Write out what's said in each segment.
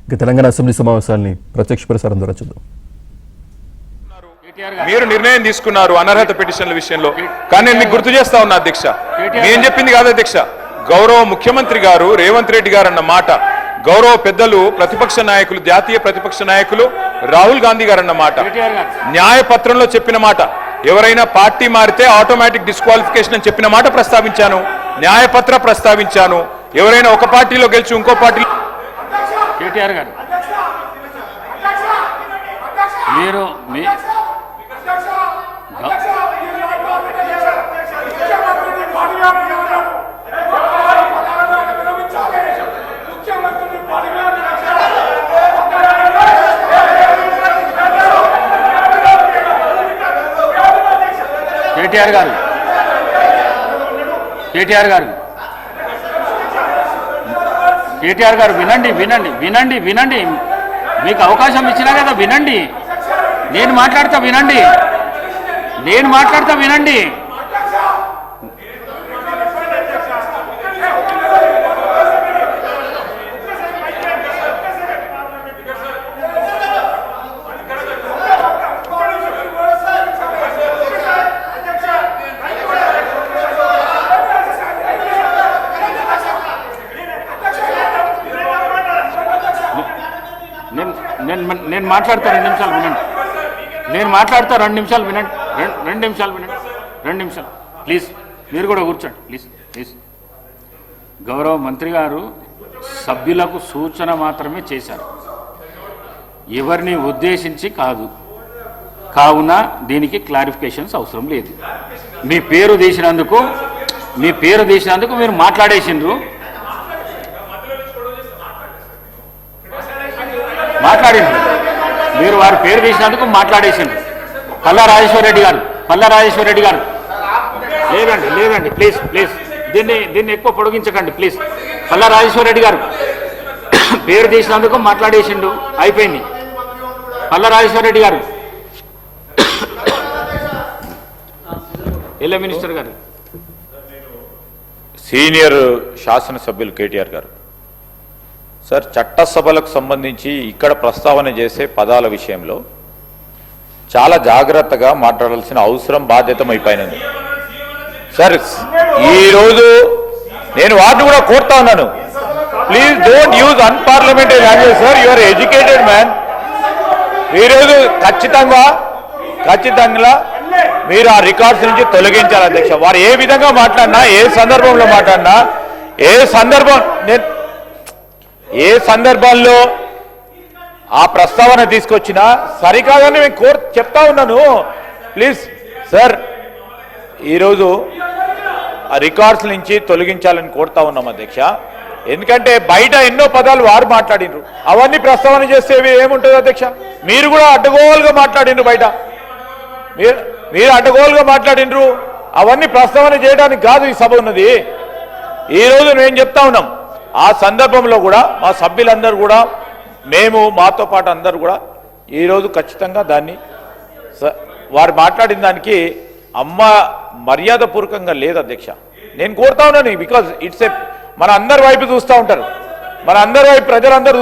ఇక తెలంగాణ అసెంబ్లీ సమావేశాలని ప్రత్యక్ష ప్రసారం ద్వారా చూద్దాం. మీరు నిర్ణయం తీసుకున్నారు అనర్హత పిటిషన్ల విషయంలో, కానీ నేను మీకు గుర్తు చేస్తా ఉన్నా అధ్యక్ష, నేను చెప్పింది కాదు అధ్యక్ష, గౌరవ ముఖ్యమంత్రి గారు రేవంత్ రెడ్డి గారు అన్న మాట, గౌరవ పెద్దలు ప్రతిపక్ష నాయకులు, జాతీయ ప్రతిపక్ష నాయకులు రాహుల్ గాంధీ గారు అన్న మాట, న్యాయపత్రంలో చెప్పిన మాట, ఎవరైనా పార్టీ మారితే ఆటోమేటిక్ డిస్క్వాలిఫికేషన్ అని చెప్పిన మాట ప్రస్తావించాను, న్యాయపత్ర ప్రస్తావించాను. ఎవరైనా ఒక పార్టీలో గెలిచి ఇంకో పార్టీ కేటీఆర్ గారు మీరు కేటీఆర్ గారు వినండి వినండి వినండి వినండి మీకు అవకాశం ఇచ్చినా కదా వినండి. నేను మాట్లాడతా వినండి. నేను మాట్లాడతా 2 నిమిషాలు వినండి. నేను మాట్లాడతా 2 నిమిషాలు వినండి. 2 నిమిషాలు వినండి. 2 నిమిషాలు ప్లీజ్. మీరు కూడా కూర్చోండి ప్లీజ్. గౌరవ మంత్రి గారు సభ్యులకు సూచన మాత్రమే చేశారు, ఎవరిని ఉద్దేశించి కాదు. కావున దీనికి క్లారిఫికేషన్స్ అవసరం లేదు. మీ పేరు తీసినందుకు మీరు మాట్లాడేసిండ్రు. మీరు వారి పేరు తీసినందుకు మాట్లాడేసిండ్రు. పల్లా రాజేశ్వర రెడ్డి గారు లేదండి ప్లీజ్ దీన్ని ఎక్కువ పొడిగించకండి ప్లీజ్. పల్లా రాజేశ్వర రెడ్డి గారు పేరు తీసినందుకు మాట్లాడేసిండు, అయిపోయింది. పల్లా రాజేశ్వర రెడ్డి గారు, ఎలా మినిస్టర్ గారు, సీనియర్ శాసనసభ్యులు కేటీఆర్ గారు, సార్ చట్టసభలకు సంబంధించి ఇక్కడ ప్రస్తావన చేసే పదాల విషయంలో చాలా జాగ్రత్తగా మాట్లాడాల్సిన అవసరం బాధ్యతమైపోయినది. సార్ ఈరోజు నేను వాటిని కూడా కోరుతా ఉన్నాను, please don't use unparliamentary language sir, you are educated man. ఈరోజు ఖచ్చితంగా మీరు ఆ రికార్డ్స్ నుంచి తొలగించాలి అధ్యక్ష. వారు ఏ విధంగా మాట్లాడినా, ఏ సందర్భంలో మాట్లాడినా, ఏ సందర్భాల్లో ఆ ప్రస్తావన తీసుకొచ్చినా సరికాదని నేను చెప్తా ఉన్నాను. ప్లీజ్ సార్, ఈరోజు ఆ రికార్డ్స్ నుంచి తొలగించాలని కోరుతా ఉన్నాం అధ్యక్ష. ఎందుకంటే బయట ఎన్నో పదాలు వారు మాట్లాడినరు, అవన్నీ ప్రస్తావన చేస్తే ఏముంటుంది అధ్యక్ష? మీరు కూడా అడ్డగోలుగా మాట్లాడినరు, బయట మీరు అడ్డగోలుగా మాట్లాడినరు. అవన్నీ ప్రస్తావన చేయడానికి కాదు ఈ సభ ఉన్నది. ఈరోజు మేము చెప్తా ఉన్నాం, ఆ సందర్భంలో కూడా మా సభ్యులందరూ కూడా, మేము మాతో పాటు అందరూ కూడా ఈరోజు ఖచ్చితంగా దాన్ని వారు మాట్లాడిన దానికి మర్యాదపూర్వకంగా లేదు అధ్యక్ష. నేను కోరుతా ఉన్నాను, బికాజ్ ఇట్స్ మన అందరి వైపు చూస్తూ ఉంటారు, మన అందరి వైపు ప్రజలందరూ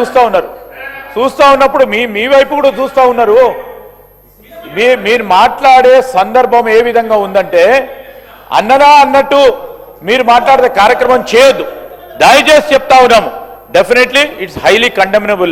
చూస్తూ ఉన్నప్పుడు మీ వైపు కూడా చూస్తూ ఉన్నారు. మీరు మాట్లాడే సందర్భం ఏ విధంగా ఉందంటే, అన్నట్టు మీరు మాట్లాడే కార్యక్రమం చేయొద్దు, దయచేసి చెప్తా ఉన్నాము. Definitely it's highly condemnable.